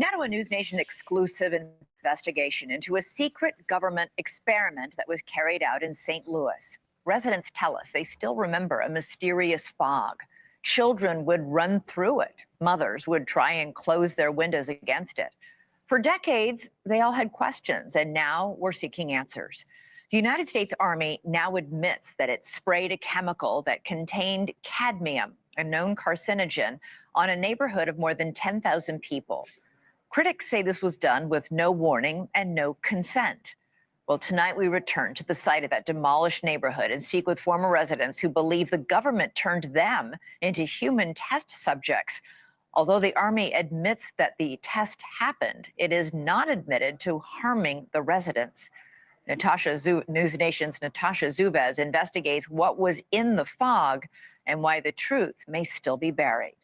Now to a News Nation exclusive investigation into a secret government experiment that was carried out in St. Louis. Residents tell us they still remember a mysterious fog. Children would run through it. Mothers would try and close their windows against it. For decades, they all had questions, and now we're seeking answers. The United States Army now admits that it sprayed a chemical that contained cadmium, a known carcinogen, on a neighborhood of more than 10,000 people. Critics say this was done with no warning and no consent. Well, tonight we return to the site of that demolished neighborhood and speak with former residents who believe the government turned them into human test subjects. Although the Army admits that the test happened, it is not admitted to harming the residents. News Nation's Natasha Zubez investigates what was in the fog and why the truth may still be buried.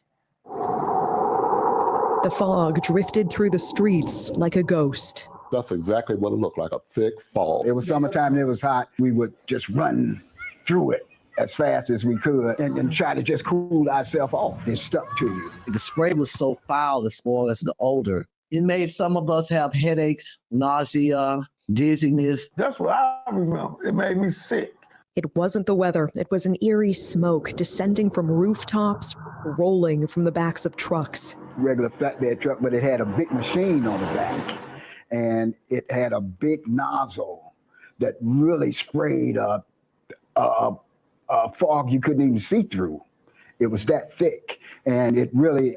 The fog drifted through the streets like a ghost. That's exactly what it looked like, a thick fog. It was summertime and it was hot. We would just run through it as fast as we could and try to just cool ourselves off. It stuck to you. The spray was so foul as far as the odor. It made some of us have headaches, nausea, dizziness. That's what I remember. It made me sick. It wasn't the weather. It was an eerie smoke descending from rooftops, rolling from the backs of trucks. Regular flatbed truck, but it had a big machine on the back. And it had a big nozzle that really sprayed a fog you couldn't even see through. It was that thick. And it really,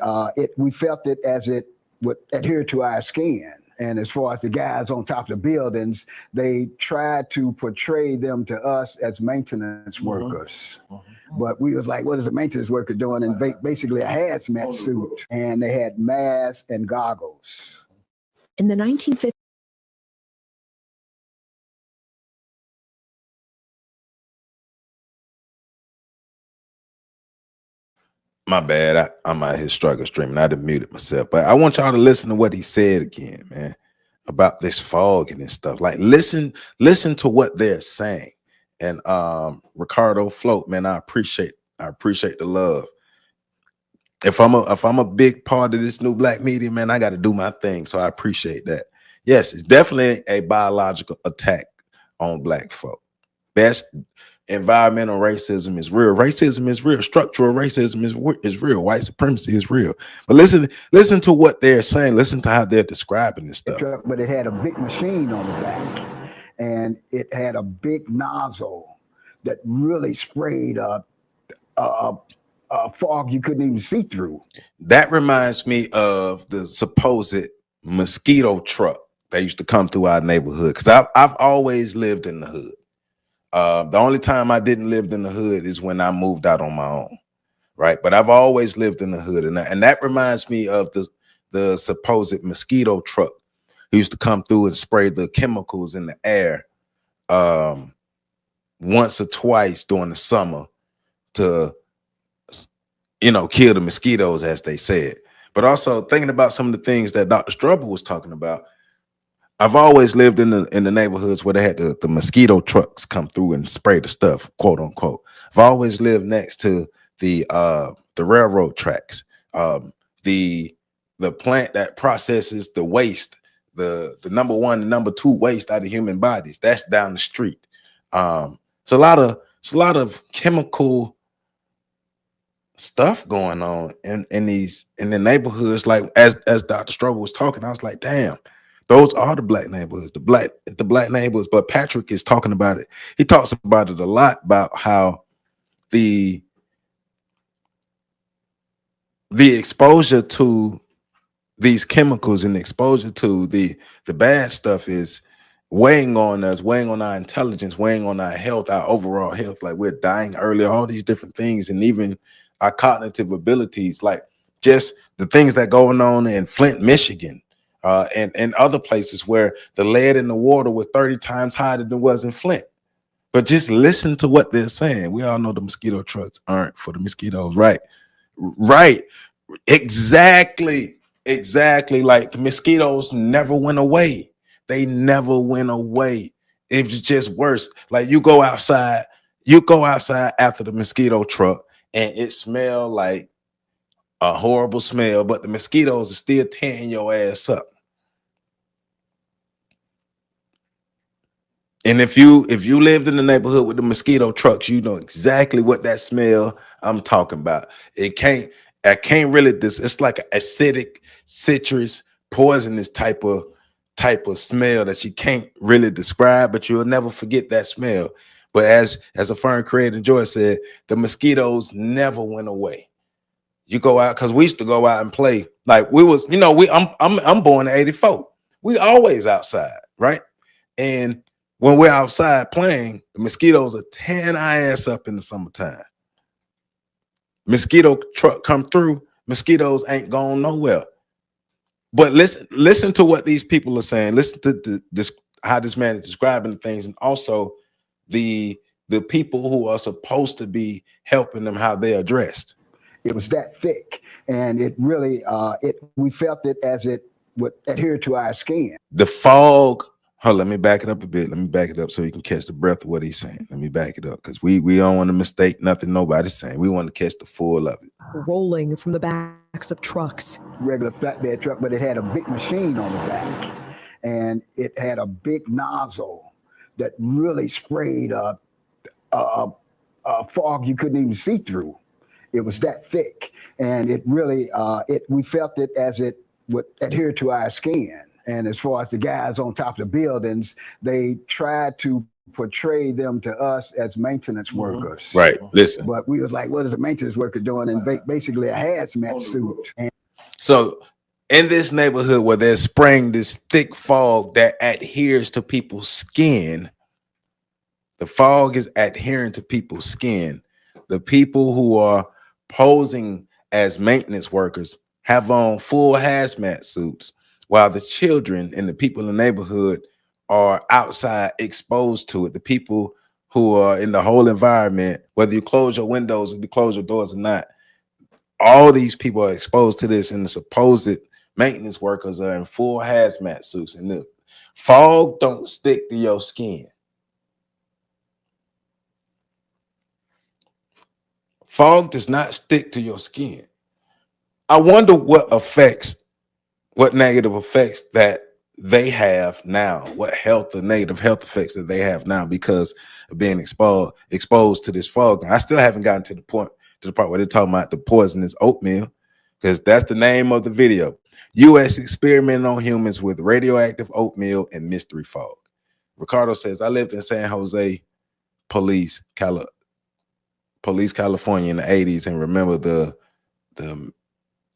we felt it as it would adhere to our skin. And as far as the guys on top of the buildings, they tried to portray them to us as maintenance workers. But we was like, what is a maintenance worker doing? And basically a hazmat suit. And they had masks and goggles. In the 1950s, my bad. I'm out here struggle streaming. I done muted myself. But I want y'all to listen to what he said again, man, about this fog and this stuff. Like, listen to what they're saying. And Ricardo Float, man, I appreciate the love. If I'm a big part of this new black media, man, I got to do my thing. So I appreciate that. Yes, it's definitely a biological attack on black folk. Best environmental racism is real. Racism is real. Structural racism is real. White supremacy is real. But listen to what they're saying. Listen to how they're describing this stuff. But it had a big machine on the back, and it had a big nozzle that really sprayed a fog you couldn't even see through. That reminds me of the supposed mosquito truck that used to come through our neighborhood, because I've always lived in the hood. The only time I didn't live in the hood is when I moved out on my own, right? But I've always lived in the hood, and that reminds me of the supposed mosquito truck who used to come through and spray the chemicals in the air once or twice during the summer to, kill the mosquitoes, as they said. But also thinking about some of the things that Dr. Strubble was talking about. I've always lived in the neighborhoods where they had the mosquito trucks come through and spray the stuff, quote unquote. I've always lived next to the railroad tracks, the plant that processes the waste, the number one and number two waste out of human bodies. That's down the street. It's a lot of chemical stuff going on in the neighborhoods. Like as Dr. Strobel was talking, I was like, damn. Those are the black neighborhoods, the black neighborhoods. But Patrick is talking about it. He talks about it a lot, about how the exposure to these chemicals and the exposure to the bad stuff is weighing on us, weighing on our intelligence, weighing on our health, our overall health. Like, we're dying early, all these different things, and even our cognitive abilities, like just the things that going on in Flint, Michigan. And other places where the lead in the water was 30 times higher than it was in Flint. But just listen to what they're saying. We all know the mosquito trucks aren't for the mosquitoes, right? Right. Exactly. Like, the mosquitoes never went away. They never went away. It was just worse. Like, you go outside after the mosquito truck and it smelled like a horrible smell, but the mosquitoes are still tearing your ass up. And if you lived in the neighborhood with the mosquito trucks, you know exactly what that smell I'm talking about. I can't really it's like an acidic, citrus, poisonous type of smell that you can't really describe, but you'll never forget that smell. But as a fern creator Joy said, the mosquitoes never went away. You go out, because we used to go out and play. Like we was, I'm born in '84. We always outside, right? And when we're outside playing, the mosquitoes are tearing our ass up in the summertime. Mosquito truck come through, mosquitoes ain't going nowhere. But listen to what these people are saying. Listen to this, how this man is describing things, and also the people who are supposed to be helping them, how they're addressed. It was that thick, and it really, we felt it as it would adhere to our skin. The fog. Hold on, let me back it up a bit. Let me back it up so you can catch the breath of what he's saying. Let me back it up, because we don't want to mistake nothing nobody's saying. We want to catch the full of it. Rolling from the backs of trucks. Regular flatbed truck, but it had a big machine on the back, and it had a big nozzle that really sprayed a fog you couldn't even see through. It was that thick, and it really, we felt it as it would adhere to our skin. And as far as the guys on top of the buildings, they tried to portray them to us as maintenance workers. Right. Listen. But we was like, what is a maintenance worker doing? And basically a hazmat suit. And so in this neighborhood where they're spraying this thick fog that adheres to people's skin, the fog is adhering to people's skin. The people who are posing as maintenance workers have on full hazmat suits, while the children and the people in the neighborhood are outside exposed to it. The people who are in the whole environment, whether you close your windows or you close your doors or not, all these people are exposed to this, and the supposed maintenance workers are in full hazmat suits. And the fog don't stick to your skin. Fog does not stick to your skin. I wonder what negative effects that they have now, what negative health effects that they have now because of being exposed to this fog. And I still haven't gotten to the part where they're talking about the poisonous oatmeal, because that's the name of the video. U.S. experimenting on humans with radioactive oatmeal and mystery fog. Ricardo says, I lived in San Jose Police, California in the 80s, and remember the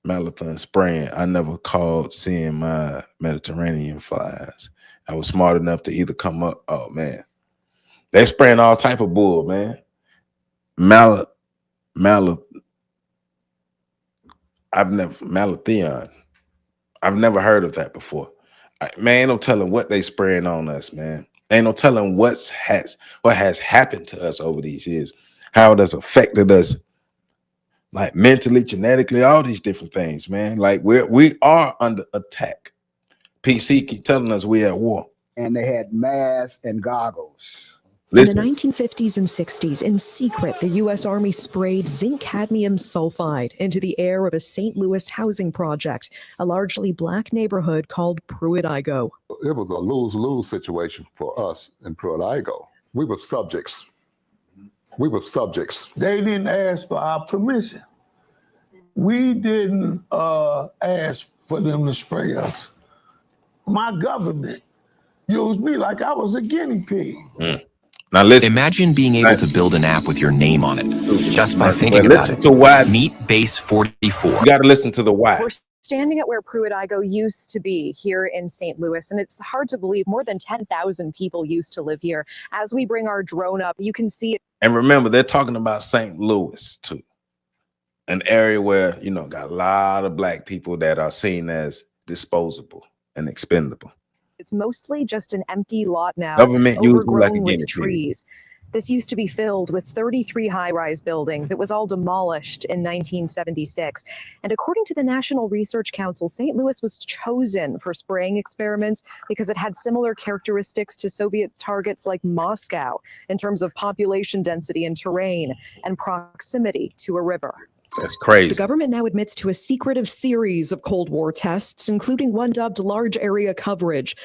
marathon spraying. I never called seeing my Mediterranean flies. I was smart enough to either come up. Oh man, they spraying all type of bull, man. Malathion. I've never heard of that before. Man, ain't no telling what they spraying on us, man. Ain't no telling what has happened to us over these years, how it has affected us, like mentally, genetically, all these different things, man. Like we are under attack. PC keep telling us we at war. And they had masks and goggles. Listen. In the 1950s and 60s, in secret, the U.S. Army sprayed zinc cadmium sulfide into the air of a St. Louis housing project, a largely black neighborhood called Pruitt-Igoe. It was a lose-lose situation for us in Pruitt-Igoe. We were subjects. We were subjects. They didn't ask for our permission. We didn't ask for them to spray us. My government used me like I was a guinea pig. Now listen. Imagine being able to build an app with your name on it just by thinking about it. To why. Meet Base 44. You got to listen to the why. We're standing at where Pruitt-Igoe used to be here in St. Louis, and it's hard to believe more than 10,000 people used to live here. As we bring our drone up, you can see it. And remember, they're talking about St. Louis too, an area where, got a lot of black people that are seen as disposable and expendable. It's mostly just an empty lot now, Government overgrown with trees. This used to be filled with 33 high-rise buildings. It was all demolished in 1976. And according to the National Research Council, St. Louis was chosen for spraying experiments because it had similar characteristics to Soviet targets like Moscow in terms of population density and terrain and proximity to a river. That's crazy. The government now admits to a secretive series of Cold War tests, including one dubbed large area coverage.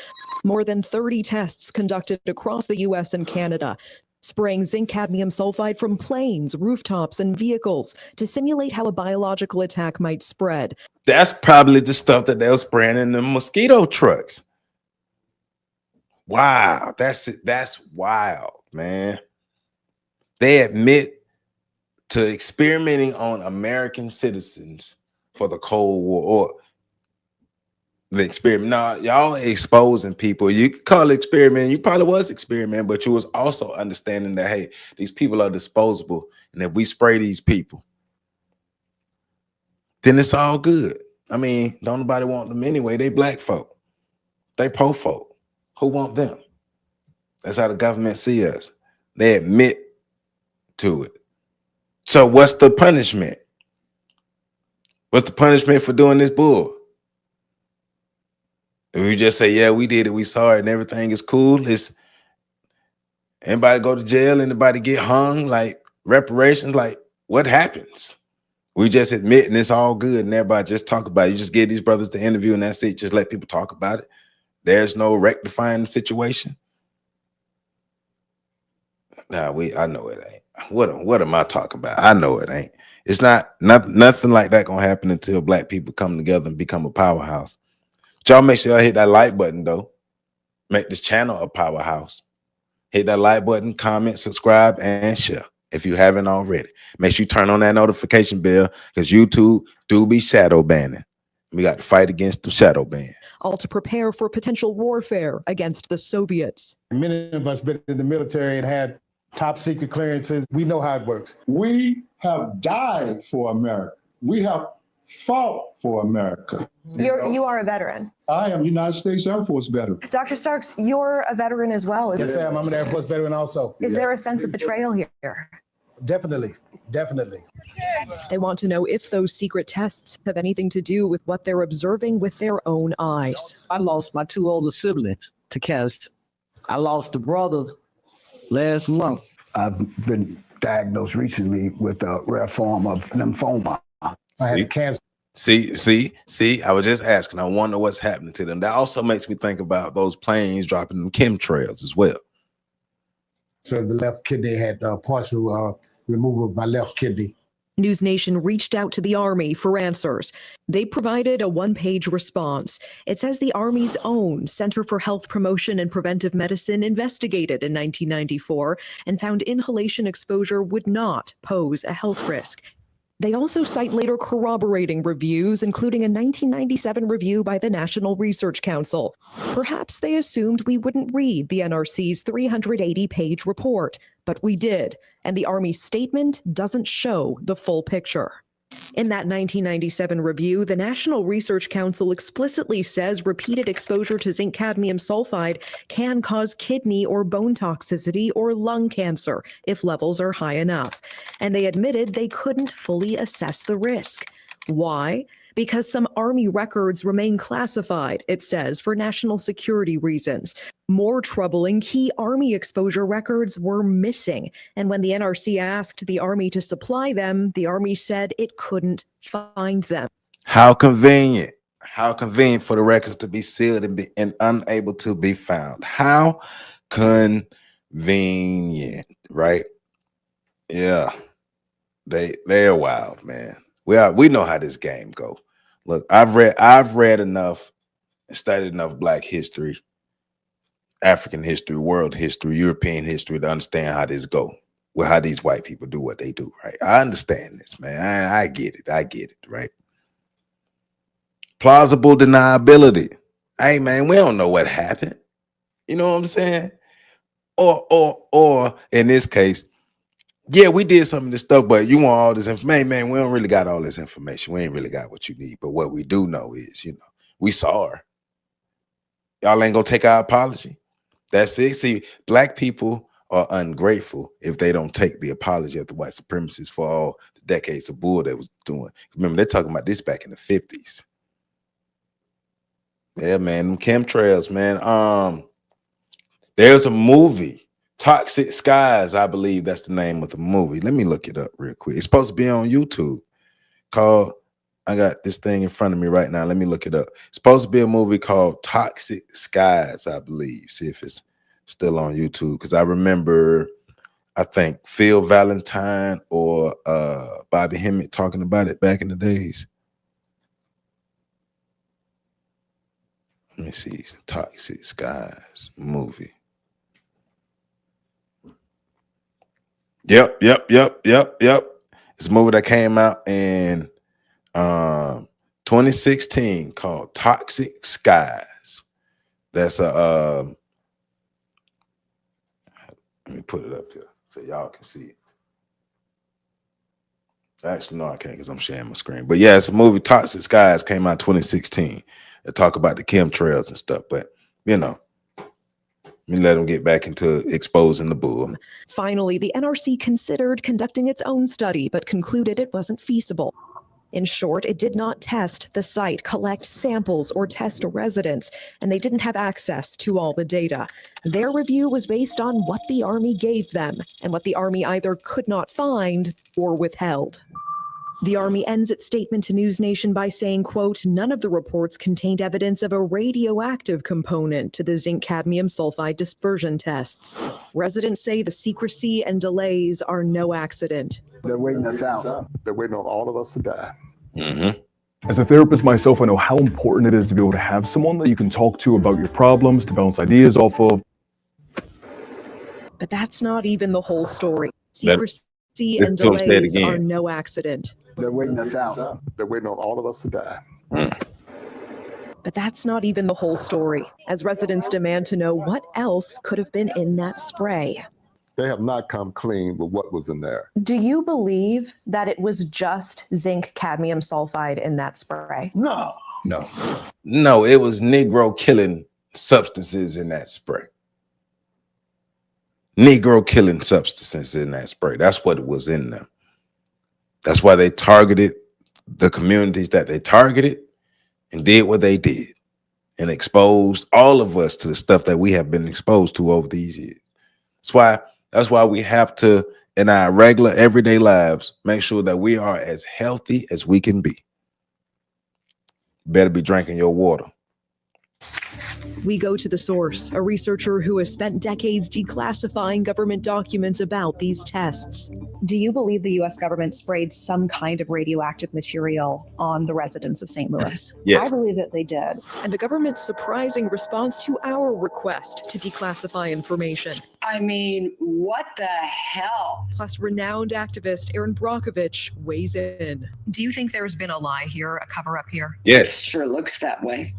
More than 30 tests conducted across the U.S. and Canada, spraying zinc cadmium sulfide from planes, rooftops, and vehicles to simulate how a biological attack might spread. That's probably the stuff that they were spraying in the mosquito trucks. Wow, that's wild, man. They admit to experimenting on American citizens for the Cold War, or the experiment. Now, y'all exposing people. You could call it experiment. You probably was experiment, but you was also understanding that, hey, these people are disposable. And if we spray these people, then it's all good. I mean, don't nobody want them anyway. They black folk. They po folk. Who want them? That's how the government see us. They admit to it. So what's the punishment? What's the punishment for doing this bull? If we just say, yeah, we did it, we saw it, and everything is cool, is anybody go to jail, anybody get hung, like reparations, like what happens? We just admit and it's all good and everybody just talk about it. You just give these brothers the interview and that's it. Just let people talk about it. There's no rectifying the situation. Nah, I know it ain't. What am I talking about? I know it ain't. It's nothing like that gonna happen until black people come together and become a powerhouse. But y'all make sure y'all hit that like button though. Make this channel a powerhouse. Hit that like button, comment, subscribe, and share if you haven't already. Make sure you turn on that notification bell because YouTube do be shadow banning. We got to fight against the shadow ban. All to prepare for potential warfare against the Soviets. Many of us been in the military and had top secret clearances. We know how it works. We have died for America. We have fought for America. You are a veteran. I am United States Air Force veteran. Dr. Starks, you're a veteran as well. Yes, I am. I'm an Air Force veteran also. Is there a sense of betrayal here? Definitely. Definitely. They want to know if those secret tests have anything to do with what they're observing with their own eyes. I lost my two older siblings to cancer. I lost a brother last month. I've been diagnosed recently with a rare form of lymphoma. I had cancer. See, I was just asking. I wonder what's happening to them. That also makes me think about those planes dropping them chemtrails as well. So the left kidney had partial removal of my left kidney. News Nation reached out to the Army for answers. They provided a one-page response. It says the Army's own Center for Health Promotion and Preventive Medicine investigated in 1994 and found inhalation exposure would not pose a health risk. They also cite later corroborating reviews, including a 1997 review by the National Research Council. Perhaps they assumed we wouldn't read the NRC's 380-page report, but we did, and the Army's statement doesn't show the full picture. In that 1997 review, the National Research Council explicitly says repeated exposure to zinc cadmium sulfide can cause kidney or bone toxicity or lung cancer if levels are high enough. And they admitted they couldn't fully assess the risk. Why? Because some Army records remain classified, it says, for national security reasons. More troubling, key Army exposure records were missing. And when the NRC asked the Army to supply them, the Army said it couldn't find them. How convenient. How convenient for the records to be sealed and unable to be found. How convenient, right? Yeah. They're wild, man. We know how this game go. Look, I've read enough and studied enough Black history, African history, world history, European history to understand how this go. Well, how these white people do what they do, right? I understand this, man. I get it, right? Plausible deniability. Hey, man, we don't know what happened. You know what I'm saying? Or in this case, yeah, we did some of this stuff, but you want all this information. Man, we don't really got all this information. We ain't really got what you need. But what we do know is, we saw her. Y'all ain't gonna take our apology. That's it. See, Black people are ungrateful if they don't take the apology of the white supremacists for all the decades of bull they was doing. Remember, they're talking about this back in the 50s. Yeah, man, them chemtrails, man. There's a movie. Toxic Skies, I believe that's the name of the movie. Let me look it up real quick. It's supposed to be on YouTube. called. I got this thing in front of me right now. Let me look it up. It's supposed to be a movie called Toxic Skies, I believe. See if it's still on YouTube, because I remember, I think Phil Valentine or Bobby Hemmett talking about it back in the days. Let me see. Toxic Skies movie. Yep. It's a movie that came out in 2016 called Toxic Skies. That's a let me put it up here so y'all can see it. Actually, no, I can't because I'm sharing my screen. But yeah, it's a movie, Toxic Skies, came out 2016. They talk about the chemtrails and stuff. But, you know, let me let them get back into exposing the bull. Finally, the NRC considered conducting its own study, but concluded it wasn't feasible. In short, it did not test the site, collect samples, or test residents, and they didn't have access to all the data. Their review was based on what the Army gave them, and what the Army either could not find or withheld. The Army ends its statement to News Nation by saying, quote, none of the reports contained evidence of a radioactive component to the zinc cadmium sulfide dispersion tests. Residents say the secrecy and delays are no accident. They're waiting us out. They're waiting on all of us to die. As a therapist myself, I know how important it is to be able to have someone that you can talk to about your problems, to bounce ideas off of. But that's not even the whole story. Secrecy and delays are no accident. They're waiting us out. They're waiting on all of us to die. But that's not even the whole story, as residents demand to know what else could have been in that spray. They have not come clean with what was in there. Do you believe that it was just zinc cadmium sulfide in that spray? No, it was Negro killing substances in that spray. Negro killing substances in that spray. That's what was in them. That's why they targeted the communities that they targeted and did what they did and exposed all of us to the stuff that we have been exposed to over these years. That's why we have to, in our regular everyday lives, make sure that we are as healthy as we can be. Better be drinking your water. We go to the source, a researcher who has spent decades declassifying government documents about these tests. Do you believe the U.S. government sprayed some kind of radioactive material on the residents of St. Louis? Yes. I believe that they did. And the government's surprising response to our request to declassify information. I mean, what the hell? Plus, renowned activist Erin Brockovich weighs in. Do you think there's been a lie here, a cover-up here? Yes. Sure looks that way.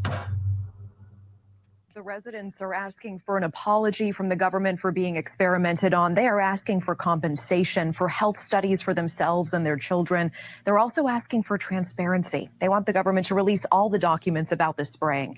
The residents are asking for an apology from the government for being experimented on. They are asking for compensation, for health studies for themselves and their children. They're also asking for transparency. They want the government to release all the documents about this spraying.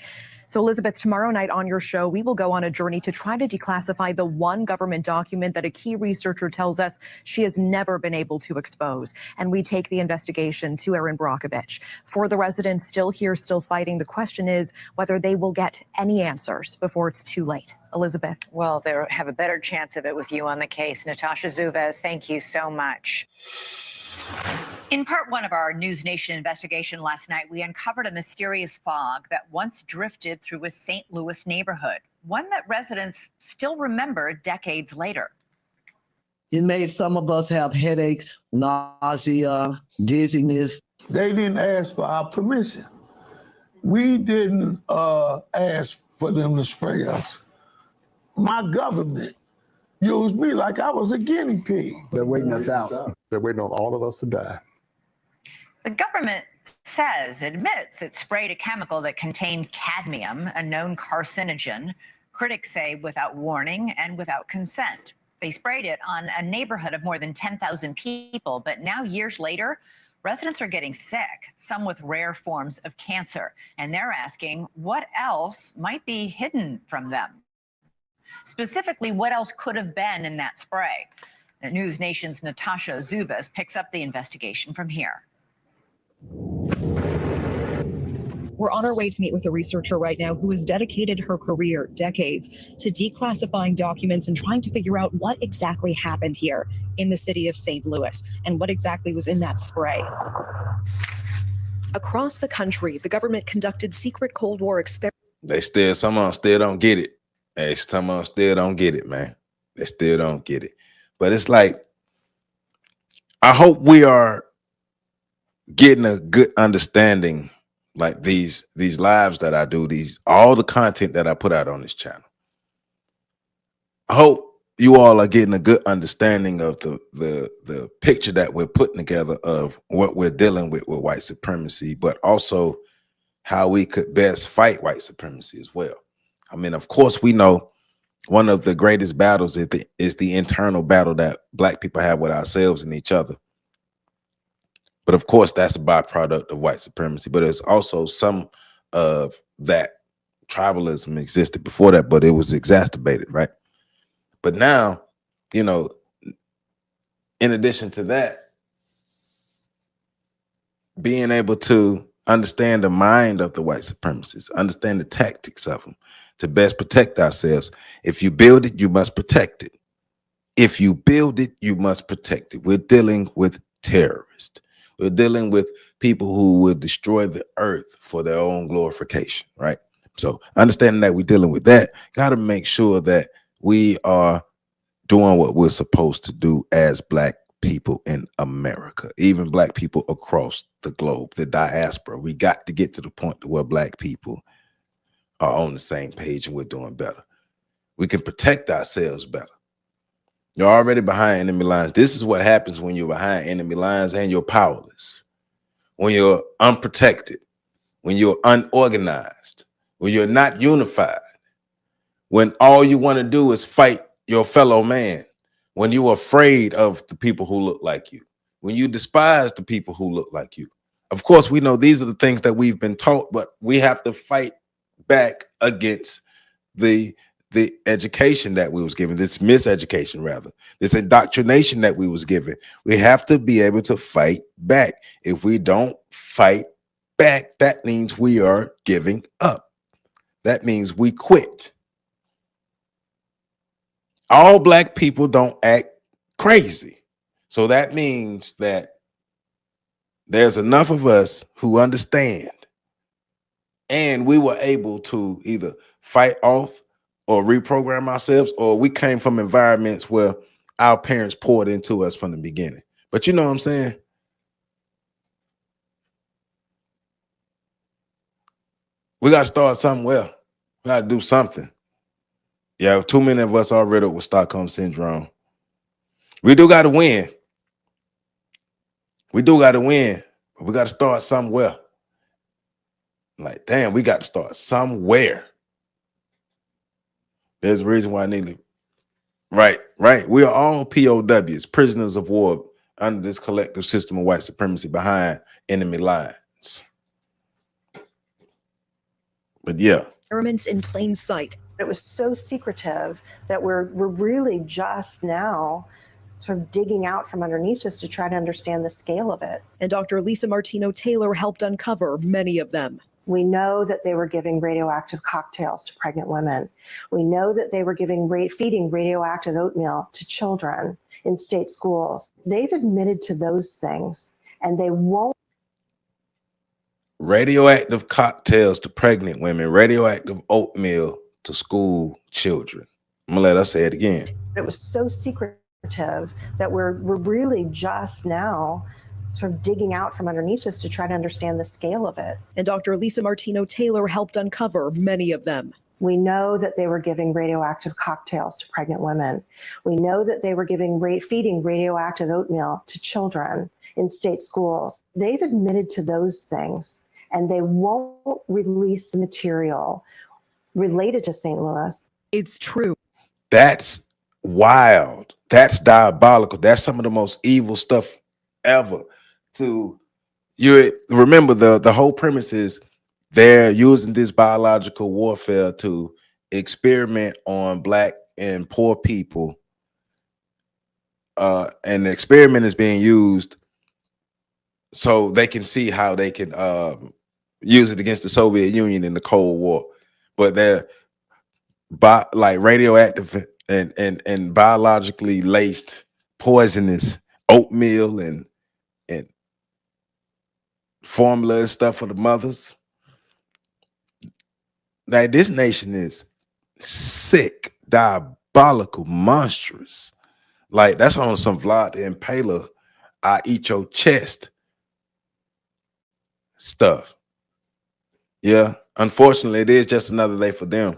So, Elizabeth, tomorrow night on your show, we will go on a journey to try to declassify the one government document that a key researcher tells us she has never been able to expose. And we take the investigation to Erin Brockovich. For the residents still here, still fighting, the question is whether they will get any answers before it's too late. Elizabeth. Well, they have a better chance of it with you on the case. Natasha Zuvez, thank you so much. In part one of our News Nation investigation last night, we uncovered a mysterious fog that once drifted through a St. Louis neighborhood, one that residents still remember decades later. It made some of us have headaches, nausea, dizziness. they didn't ask for our permission. We didn't ask for them to spray us. My government used me like I was a guinea pig. They're waiting us out. They're waiting on all of us to die. The government admits it sprayed a chemical that contained cadmium, a known carcinogen, critics say without warning and without consent. They sprayed it on a neighborhood of more than 10,000 people, but now years later, residents are getting sick, some with rare forms of cancer, and they're asking what else might be hidden from them. Specifically, what else could have been in that spray? News Nation's Natasha Zuvez picks up the investigation from here. We're on our way to meet with a researcher right now who has dedicated her career, decades, to declassifying documents and trying to figure out what exactly happened here in the city of St. Louis and what exactly was in that spray. Across the country, the government conducted secret Cold War experiments. Some of them still don't get it. Hey, some of them still don't get it, man. They still don't get it. But it's like, I hope we are getting a good understanding, like these lives that I do, all the content that I put out on this channel. I hope you all are getting a good understanding of the picture that we're putting together of what we're dealing with white supremacy, but also how we could best fight white supremacy as well. I mean, of course, we know one of the greatest battles is the internal battle that Black people have with ourselves and each other. But of course, that's a byproduct of white supremacy. But there's also some of that tribalism existed before that, but it was exacerbated, right? But now, you know, in addition to that, being able to understand the mind of the white supremacists, understand the tactics of them to best protect ourselves. If you build it, you must protect it. If you build it, you must protect it. We're dealing with terrorists. We're dealing with people who will destroy the earth for their own glorification, right? So understanding that we're dealing with that, got to make sure that we are doing what we're supposed to do as Black people in America, even Black people across the globe, the diaspora. We got to get to the point to where Black people are on the same page and we're doing better. We can protect ourselves better. You're already behind enemy lines. This is what happens when you're behind enemy lines and you're powerless, when you're unprotected, when you're unorganized, when you're not unified, when all you want to do is fight your fellow man, when you're afraid of the people who look like you, when you despise the people who look like you. Of course, we know these are the things that we've been taught, but we have to fight back against the education that we was given, this miseducation rather, this indoctrination that we was given. We have to be able to fight back. If we don't fight back, that means we are giving up. That means we quit. All Black people don't act crazy. So that means that there's enough of us who understand, and we were able to either fight off or reprogram ourselves, or we came from environments where our parents poured into us from the beginning. But you know what I'm saying? We got to start somewhere. We got to do something. Yeah, too many of us are riddled with Stockholm Syndrome. We do got to win. We do got to win, but we got to start somewhere. Like, damn, we got to start somewhere. There's a reason why I need to. Right. We are all POWs, prisoners of war, under this collective system of white supremacy behind enemy lines. But yeah. Experiments in plain sight. It was so secretive that we're really just now sort of digging out from underneath us to try to understand the scale of it. And Dr. Lisa Martino-Taylor helped uncover many of them. We know that they were giving radioactive cocktails to pregnant women. We know that they were feeding radioactive oatmeal to children in state schools. They've admitted to those things, and they won't. Radioactive cocktails to pregnant women, radioactive oatmeal to school children. I'm gonna let us say it again. It was so secretive that we're really just now sort of digging out from underneath us to try to understand the scale of it. And Dr. Lisa Martino-Taylor helped uncover many of them. We know that they were giving radioactive cocktails to pregnant women. We know that they were feeding radioactive oatmeal to children in state schools. They've admitted to those things, and they won't release the material related to St. Louis. It's true. That's wild. That's diabolical. That's some of the most evil stuff ever. You remember the whole premise is they're using this biological warfare to experiment on Black and poor people, and the experiment is being used so they can see how they can use it against the Soviet Union in the Cold War. But they're like radioactive and biologically laced poisonous oatmeal and formula and stuff for the mothers. Like, this nation is sick, diabolical, monstrous. Like, that's on some Vlad the Impaler, I eat your chest stuff. Yeah, unfortunately, it is just another day for them.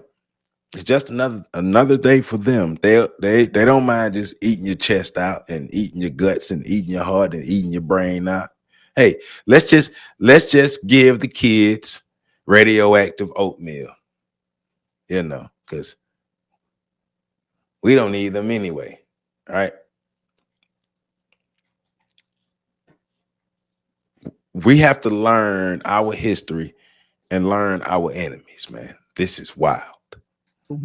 It's just another day for them. They don't mind just eating your chest out and eating your guts and eating your heart and eating your brain out. Hey, let's just give the kids radioactive oatmeal, because we don't need them anyway. All right. We have to learn our history and learn our enemies, man. This is wild.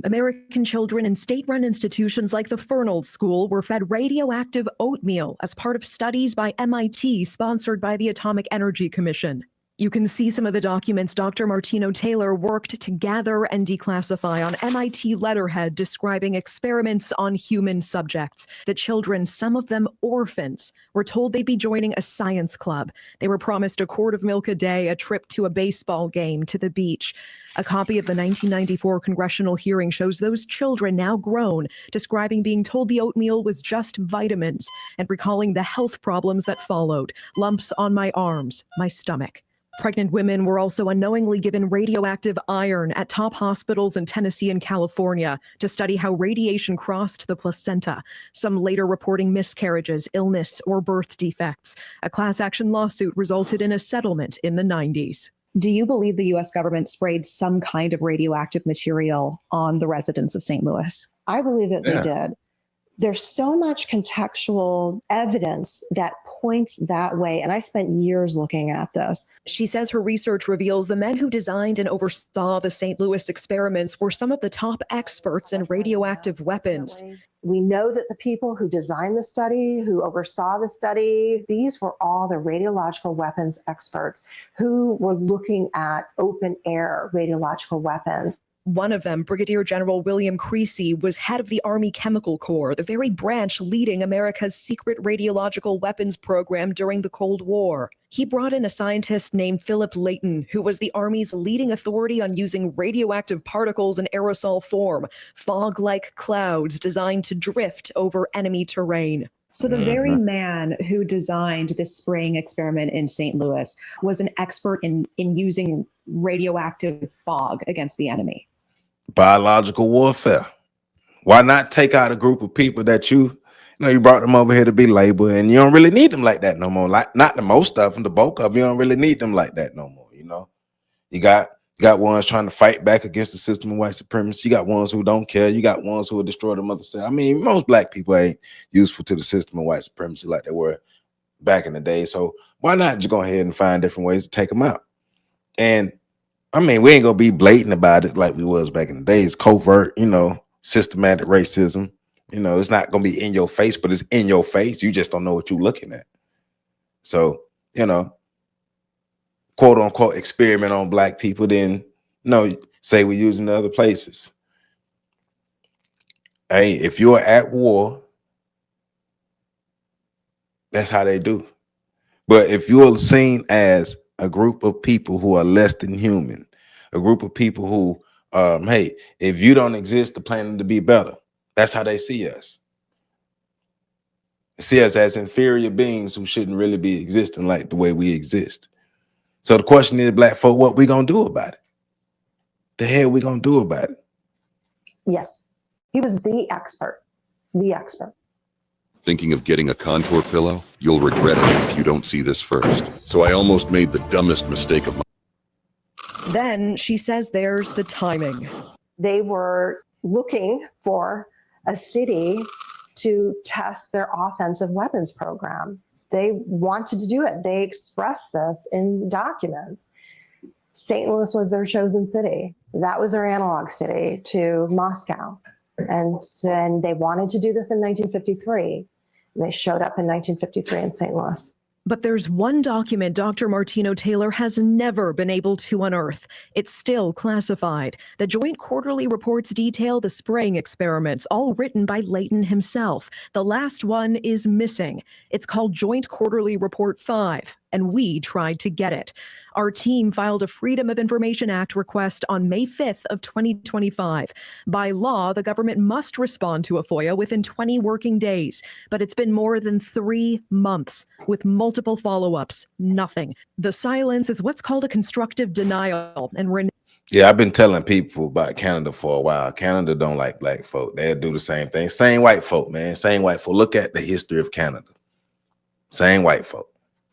American children in state-run institutions like the Fernald School were fed radioactive oatmeal as part of studies by MIT sponsored by the Atomic Energy Commission. You can see some of the documents Dr. Martino Taylor worked to gather and declassify on MIT letterhead describing experiments on human subjects. The children, some of them orphans, were told they'd be joining a science club. They were promised a quart of milk a day, a trip to a baseball game, to the beach. A copy of the 1994 congressional hearing shows those children, now grown, describing being told the oatmeal was just vitamins and recalling the health problems that followed: lumps on my arms, my stomach. Pregnant women were also unknowingly given radioactive iron at top hospitals in Tennessee and California to study how radiation crossed the placenta, some later reporting miscarriages, illness, or birth defects. A class action lawsuit resulted in a settlement in the 90s. Do you believe the U.S. government sprayed some kind of radioactive material on the residents of St. Louis? I believe that they did. There's so much contextual evidence that points that way. And I spent years looking at this. She says her research reveals the men who designed and oversaw the St. Louis experiments were some of the top experts in radioactive weapons. We know that the people who designed the study, who oversaw the study, these were all the radiological weapons experts who were looking at open air radiological weapons. One of them, Brigadier General William Creasy, was head of the Army Chemical Corps, the very branch leading America's secret radiological weapons program during the Cold War. He brought in a scientist named Philip Layton, who was the Army's leading authority on using radioactive particles in aerosol form, fog-like clouds designed to drift over enemy terrain. So the very man who designed this spraying experiment in St. Louis was an expert in using radioactive fog against the enemy. Biological warfare. Why not take out a group of people that you brought them over here to be labeled, and you don't really need them like that no more. Like, not the most of them, the bulk of you don't really need them like that no more. You got ones trying to fight back against the system of white supremacy. You got ones who don't care. You got ones who will destroy the mother cell. I mean, most black people ain't useful to the system of white supremacy like they were back in the day. So why not just go ahead and find different ways to take them out? And I mean, we ain't gonna be blatant about it like we was back in the days. Covert, systematic racism. It's not gonna be in your face, but it's in your face. You just don't know what you're looking at. So, quote unquote experiment on black people, then say we're using other places. Hey, if you're at war, that's how they do. But if you're seen as a group of people who are less than human, a group of people who, hey, if you don't exist, the planet to be better. That's how they see us. They see us as inferior beings who shouldn't really be existing like the way we exist. So the question is, black folk, what we gonna do about it? The hell we gonna do about it? Yes, he was the expert, the expert. Thinking of getting a contour pillow? You'll regret it if you don't see this first. So I almost made the dumbest mistake of my life. Then she says there's the timing. They were looking for a city to test their offensive weapons program. They wanted to do it. They expressed this in documents. St. Louis was their chosen city. That was their analog city to Moscow. And they wanted to do this in 1953. They showed up in 1953 in St. Louis. But there's one document Dr. Martino Taylor has never been able to unearth. It's still classified. The joint quarterly reports detail the spraying experiments, all written by Layton himself. The last one is missing. It's called Joint Quarterly Report 5, and we tried to get it. Our team filed a Freedom of Information Act request on May 5th of 2025. By law, the government must respond to a FOIA within 20 working days, but it's been more than 3 months with multiple follow-ups. Nothing. The silence is what's called a constructive denial, and yeah, I've been telling people about Canada for a while. Canada don't like black folk. They'll do the same thing. Same white folk, man. Same white folk. Look at the history of Canada. Same white folk.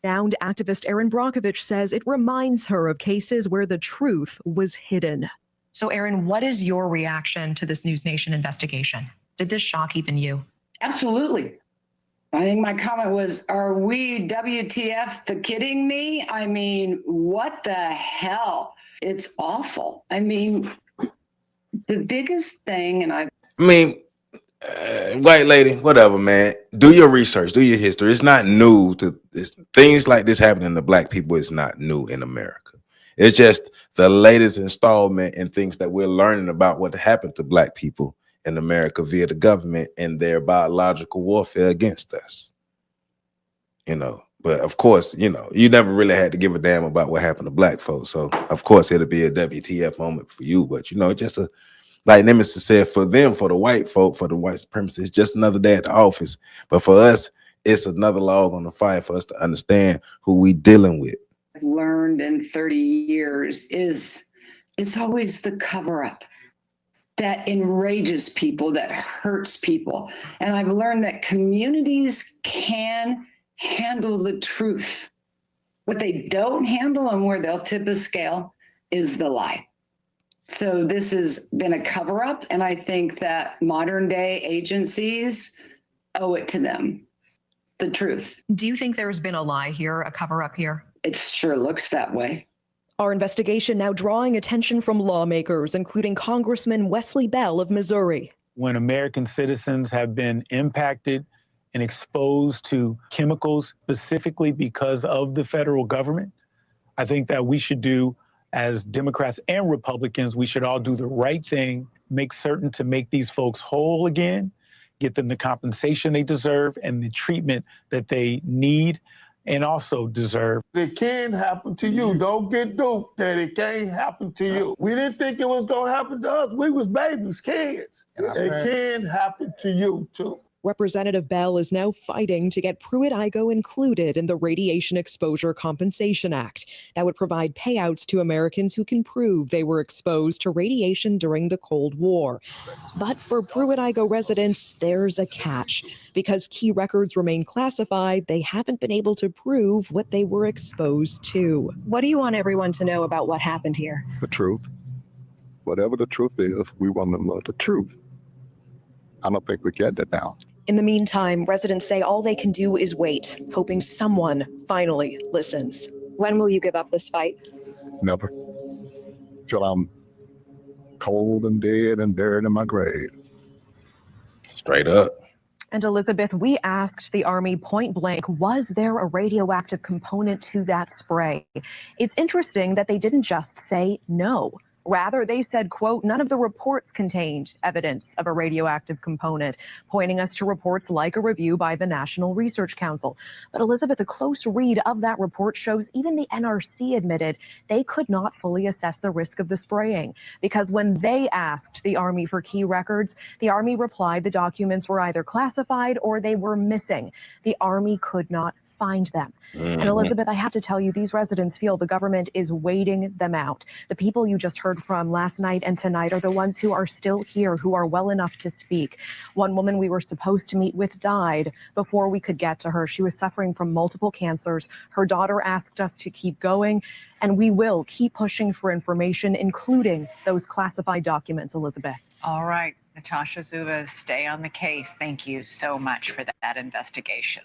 renowned activist Erin Brockovich says it reminds her of cases where the truth was hidden. So, Erin, what is your reaction to this News Nation investigation? Did this shock even you? Absolutely. I think my comment was, are we WTF the kidding me? I mean, what the hell? It's awful. I mean, the biggest thing, and I mean, white lady, whatever, man. Do your research, do your history. It's not new to this. Things like this happening to black people is not new in America. It's just the latest installment in things that we're learning about what happened to black people in America via the government and their biological warfare against us. You know, but of course, you know, you never really had to give a damn about what happened to black folks. So of course it'll be a WTF moment for you, but you know, just a, like Nemesis said, for them, for the white folk, for the white supremacists, it's just another day at the office. But for us, it's another log on the fire for us to understand who we dealing with. I've learned in 30 years is it's always the cover up that enrages people, that hurts people. And I've learned that communities can handle the truth. What they don't handle and where they'll tip a scale is the lie. So this has been a cover up, and I think that modern day agencies owe it to them, the truth. Do you think there's been a lie here, a cover up here? It sure looks that way. Our investigation now drawing attention from lawmakers, including Congressman Wesley Bell of Missouri. When American citizens have been impacted and exposed to chemicals specifically because of the federal government, I think that we should do, as Democrats and Republicans, we should all do the right thing, make certain to make these folks whole again, get them the compensation they deserve and the treatment that they need and also deserve. It can happen to you. Don't get duped that it can't happen to you. We didn't think it was gonna happen to us. We was babies, kids. It can happen to you too. Representative Bell is now fighting to get Pruitt-Igoe included in the Radiation Exposure Compensation Act that would provide payouts to Americans who can prove they were exposed to radiation during the Cold War. But for Pruitt-Igoe residents, there's a catch. Because key records remain classified, they haven't been able to prove what they were exposed to. What do you want everyone to know about what happened here? The truth. Whatever the truth is, we want to know the truth. I don't think we get it now. In the meantime, residents say all they can do is wait, hoping someone finally listens. When will you give up this fight? Never. Till I'm cold and dead and buried in my grave. Straight up. And Elizabeth, we asked the Army point blank, was there a radioactive component to that spray? It's interesting that they didn't just say no. Rather, they said, quote, none of the reports contained evidence of a radioactive component, pointing us to reports like a review by the National Research Council. But Elizabeth, a close read of that report shows even the NRC admitted they could not fully assess the risk of the spraying, because when they asked the Army for key records, the Army replied the documents were either classified or they were missing. The Army could not find them. And Elizabeth, I have to tell you, these residents feel the government is waiting them out. The people you just heard from last night and tonight are the ones who are still here, who are well enough to speak. One woman we were supposed to meet with died before we could get to her. She was suffering from multiple cancers. Her daughter asked us to keep going, and we will keep pushing for information, including those classified documents, Elizabeth. All right, Natasha Zuba, stay on the case. Thank you so much for that investigation.